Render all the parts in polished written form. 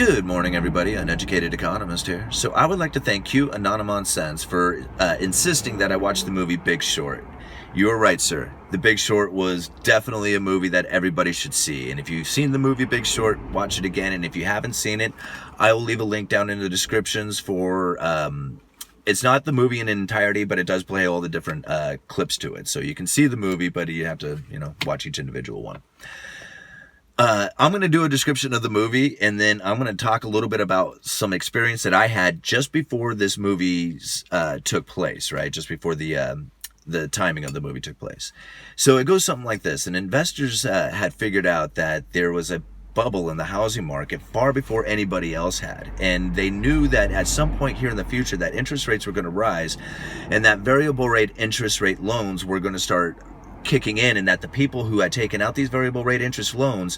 Good morning, everybody. Uneducated Economist here. So I would like to thank you, Anonymous Sense, for insisting that I watch the movie Big Short. You are right, sir. The Big Short was definitely a movie that everybody should see. And if you've seen the movie Big Short, watch it again. And if you haven't seen it, I will leave a link down in the descriptions for... it's not the movie in entirety, but it does play all the different clips to it. So you can see the movie, but you have to, watch each individual one. I'm going to do a description of the movie, and then I'm going to talk a little bit about some experience that I had just before this movie took place, right? Just before the timing of the movie took place. So it goes something like this. And investors had figured out that there was a bubble in the housing market far before anybody else had. And they knew that at some point here in the future that interest rates were going to rise, and that variable rate interest rate loans were going to start kicking in, and that the people who had taken out these variable rate interest loans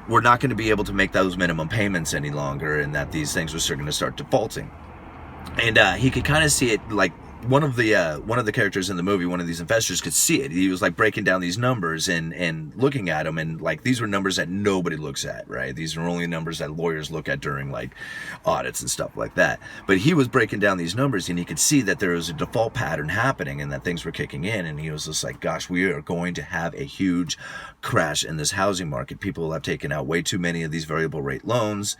were not going to be able to make those minimum payments any longer, and that these things were going to start defaulting. And he could kind of see it, like one of the characters in the movie, one of these investors could see it. He was like breaking down these numbers and looking at them, and like these were numbers that nobody looks at, right? These are only numbers that lawyers look at during like audits and stuff like that. But he was breaking down these numbers, and he could see that there was a default pattern happening and that things were kicking in. And he was just like, gosh, we are going to have a huge crash in this housing market. People have taken out way too many of these variable rate loans.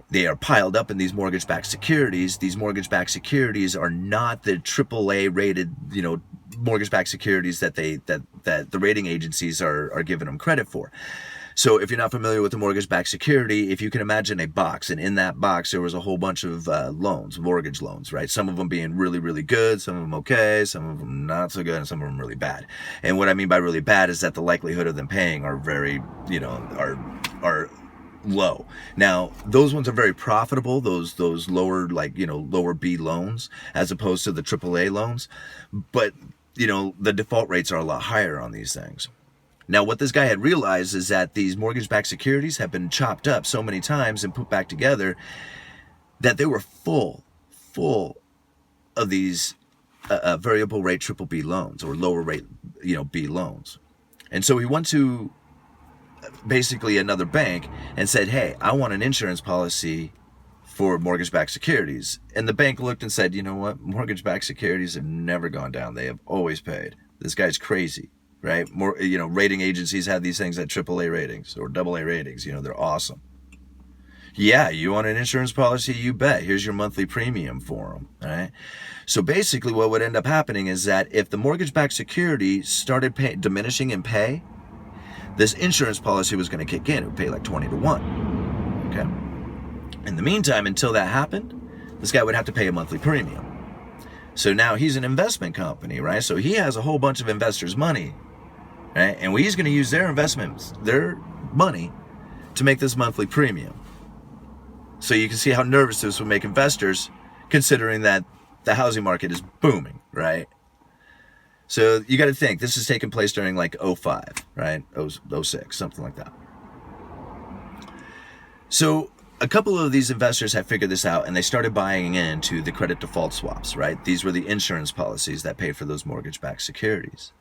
They are piled up in these mortgage-backed securities. These mortgage-backed securities are not the AAA rated, mortgage-backed securities that the rating agencies are giving them credit for. So if you're not familiar with the mortgage-backed security, if you can imagine a box, and in that box there was a whole bunch of loans, mortgage loans, right? Some of them being really, really good, some of them okay, some of them not so good, and some of them really bad. And what I mean by really bad is that the likelihood of them paying are very, are low. Now, those ones are very profitable, those lower, lower B loans, as opposed to the AAA loans. But, the default rates are a lot higher on these things. Now, what this guy had realized is that these mortgage-backed securities have been chopped up so many times and put back together that they were full of these variable rate triple B loans, or lower rate, B loans. And so he went to basically another bank and said, hey, I want an insurance policy for mortgage-backed securities. And the bank looked and said, you know what? Mortgage-backed securities have never gone down. They have always paid. This guy's crazy, right? Rating agencies have these things at AAA ratings or AA ratings. They're awesome. Yeah, you want an insurance policy? You bet. Here's your monthly premium for them, right? So basically what would end up happening is that if the mortgage-backed security started diminishing in pay, this insurance policy was going to kick in. It would pay like 20 to 1. Okay. In the meantime, until that happened, this guy would have to pay a monthly premium. So now he's an investment company, right? So he has a whole bunch of investors' money, right? And he's going to use their investments, their money, to make this monthly premium. So you can see how nervous this would make investors, considering that the housing market is booming, right? So you got to think, this is taking place during like 05, right? 06, something like that. So a couple of these investors have figured this out, and they started buying into the credit default swaps, right? These were the insurance policies that paid for those mortgage-backed securities.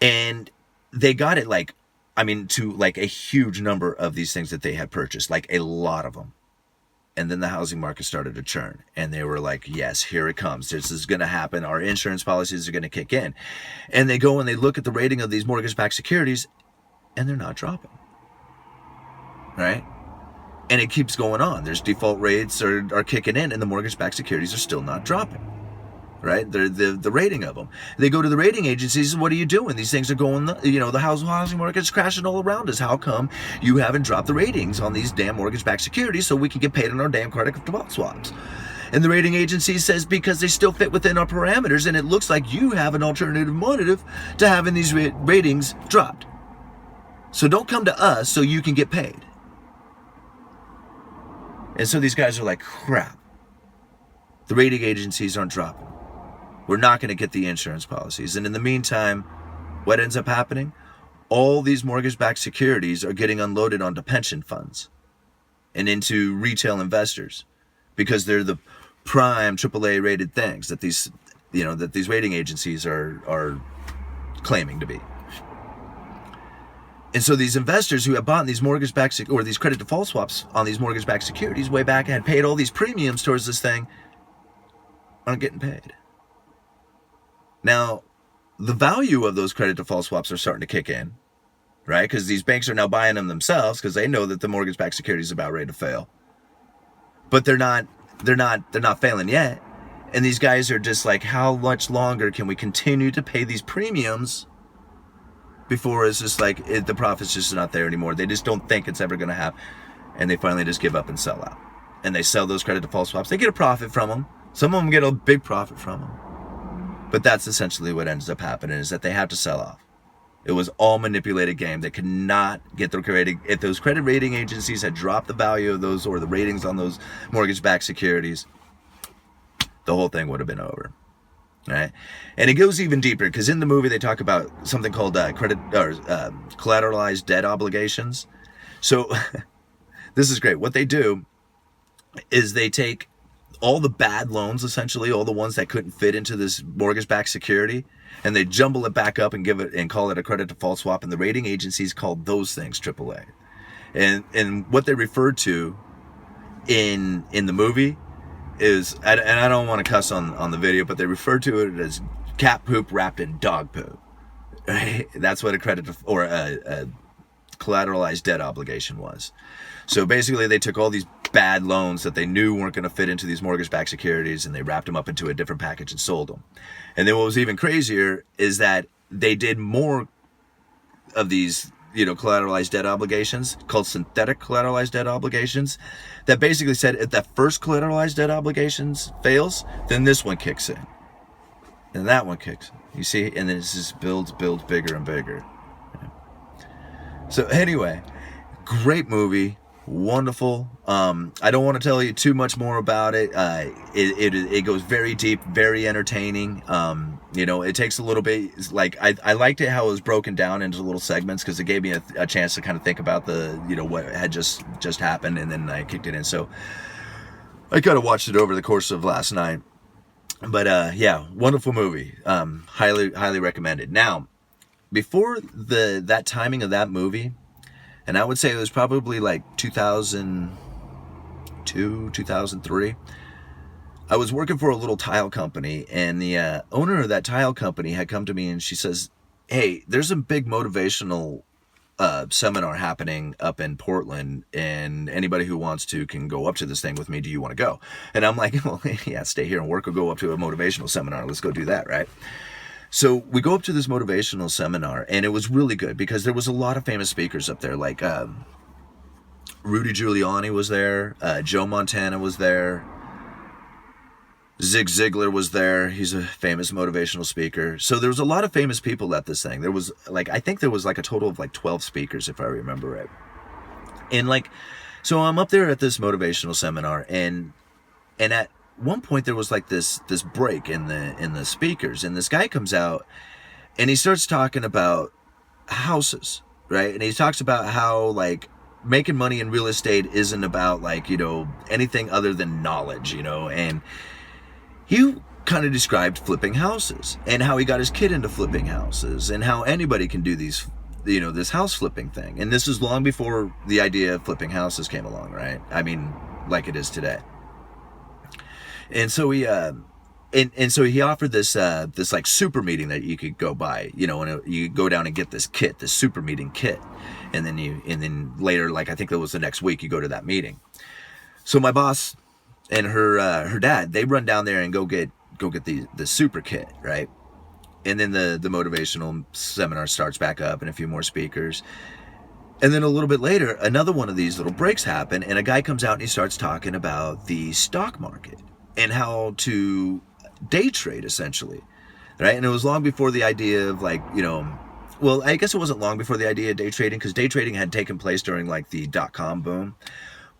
And they got it to like a huge number of these things that they had purchased, like a lot of them. And then the housing market started to churn, and they were like, yes, here it comes. This is going to happen. Our insurance policies are going to kick in. And they go and they look at the rating of these mortgage-backed securities, and they're not dropping, right? And it keeps going on. There's default rates are kicking in, and the mortgage-backed securities are still not dropping, right? The rating of them. They go to the rating agencies. What are you doing? These things are going, the housing market's crashing all around us. How come you haven't dropped the ratings on these damn mortgage-backed securities so we can get paid on our damn credit default swaps? And the rating agency says because they still fit within our parameters, and it looks like you have an alternative motive to having these ratings dropped. So don't come to us so you can get paid. And so these guys are like, crap. The rating agencies aren't dropping. We're not going to get the insurance policies. And in the meantime, what ends up happening? All these mortgage-backed securities are getting unloaded onto pension funds and into retail investors, because they're the prime AAA rated things that these rating agencies are claiming to be. And so these investors who have bought these mortgage-backed or these credit default swaps on these mortgage-backed securities way back and had paid all these premiums towards this thing aren't getting paid. Now, the value of those credit default swaps are starting to kick in, right? Because these banks are now buying them themselves because they know that the mortgage-backed security is about ready to fail. But they're not failing yet. And these guys are just like, how much longer can we continue to pay these premiums before it's just like the profit's just not there anymore? They just don't think it's ever going to happen. And they finally just give up and sell out. And they sell those credit default swaps. They get a profit from them. Some of them get a big profit from them. But that's essentially what ends up happening, is that they have to sell off. It was all manipulated game. They could not get their credit. If those credit rating agencies had dropped the value of those or the ratings on those mortgage-backed securities, the whole thing would have been over. Right? And it goes even deeper, because in the movie they talk about something called collateralized debt obligations. So this is great. What they do is they take all the bad loans, essentially, all the ones that couldn't fit into this mortgage-backed security, and they jumble it back up and give it and call it a credit default swap. And the rating agencies called those things AAA. And what they referred to in the movie is, and I don't want to cuss on the video, but they refer to it as cat poop wrapped in dog poop. Right? That's what a credit or a collateralized debt obligation was. So basically, they took all these bad loans that they knew weren't going to fit into these mortgage-backed securities, and they wrapped them up into a different package and sold them. And then what was even crazier is that they did more of these, collateralized debt obligations called synthetic collateralized debt obligations, that basically said if that first collateralized debt obligations fails, then this one kicks in, and that one kicks in. You see, and then it just builds bigger and bigger. So anyway, great movie. Wonderful. I don't want to tell you too much more about it. It goes very deep, very entertaining. It takes a little bit. Like I liked it how it was broken down into little segments, because it gave me a chance to kind of think about what had just happened, and then I kicked it in. So I kind of watched it over the course of last night. But yeah, wonderful movie. Highly recommended. Now, before that timing of that movie, and I would say it was probably like 2002, 2003. I was working for a little tile company, and the owner of that tile company had come to me, and she says, "Hey, there's a big motivational seminar happening up in Portland, and anybody who wants to can go up to this thing with me. Do you want to go?" And I'm like, "Well, yeah, stay here and work or go up to a motivational seminar. Let's go do that, right?" So we go up to this motivational seminar, and it was really good because there was a lot of famous speakers up there. Like Rudy Giuliani was there, Joe Montana was there, Zig Ziglar was there. He's a famous motivational speaker. So there was a lot of famous people at this thing. There was I think there was a total of 12 speakers, if I remember right. And so I'm up there at this motivational seminar, and at one point there was this break in the speakers, and this guy comes out and he starts talking about houses, right? And he talks about how making money in real estate isn't about anything other than knowledge, and he kind of described flipping houses and how he got his kid into flipping houses and how anybody can do these, this house flipping thing. And this is long before the idea of flipping houses came along, right? I mean, like it is today. And so he so he offered this super meeting that you could go buy, and you go down and get this kit, this super meeting kit, and then later, I think it was the next week, you go to that meeting. So my boss and her dad, they run down there and go get the super kit, right? And then the motivational seminar starts back up, and a few more speakers. And then a little bit later, another one of these little breaks happen, and a guy comes out and he starts talking about the stock market and how to day trade, essentially, right? And it was long before the idea of well, I guess it wasn't long before the idea of day trading, because day trading had taken place during the .com boom.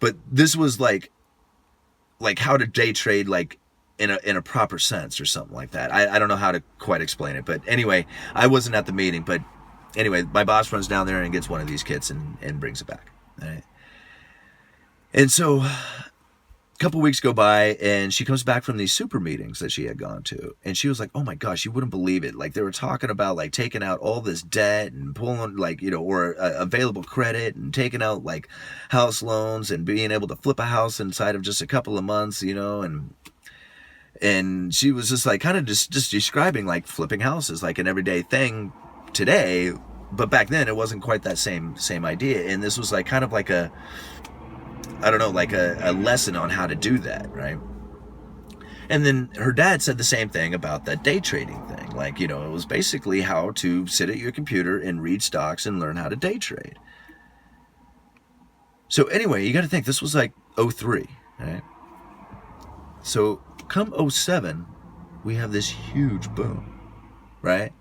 But this was how to day trade in a proper sense or something like that. I don't know how to quite explain it, but anyway, I wasn't at the meeting. But anyway, my boss runs down there and gets one of these kits and brings it back. Right? And so couple weeks go by, and she comes back from these super meetings that she had gone to, and she was like, oh my gosh, you wouldn't believe it, like they were talking about like taking out all this debt and pulling like, you know, or available credit, and taking out like house loans and being able to flip a house inside of just a couple of months, you know. And she was just like kind of just describing like flipping houses like an everyday thing today, but back then it wasn't quite that same idea. And this was like kind of like a, I don't know, like a lesson on how to do that, right? And then her dad said the same thing about that day trading thing. Like, you know, it was basically how to sit at your computer and read stocks and learn how to day trade. So anyway, you got to think this was like 03, right? So come 07, we have this huge boom, right?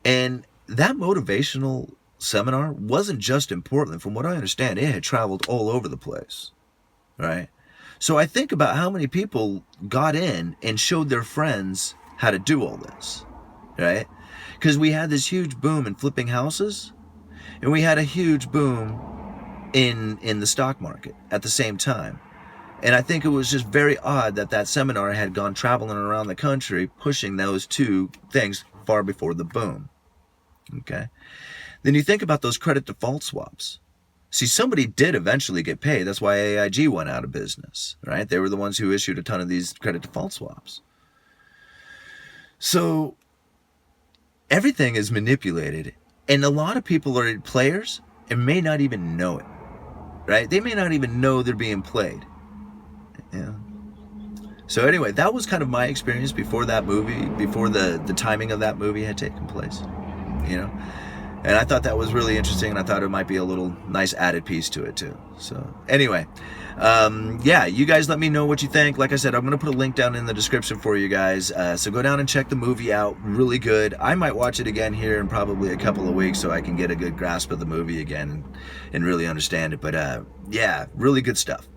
And that motivational seminar wasn't just in Portland. From what I understand, it had traveled all over the place, right? So I think about how many people got in and showed their friends how to do all this, right? Because we had this huge boom in flipping houses, and we had a huge boom in the stock market at the same time. And I think it was just very odd that that seminar had gone traveling around the country pushing those two things far before the boom. Okay. Then you think about those credit default swaps. See, somebody did eventually get paid. That's why AIG went out of business, right? They were the ones who issued a ton of these credit default swaps. So everything is manipulated, and a lot of people are players and may not even know it, right? They may not even know they're being played. Yeah. So anyway, that was kind of my experience before that movie, before the timing of that movie had taken place, you know. And I thought that was really interesting, and I thought it might be a little nice added piece to it too. So anyway, yeah, you guys let me know what you think. Like I said, I'm going to put a link down in the description for you guys. So go down and check the movie out. Really good. I might watch it again here in probably a couple of weeks so I can get a good grasp of the movie again and really understand it. But yeah, really good stuff.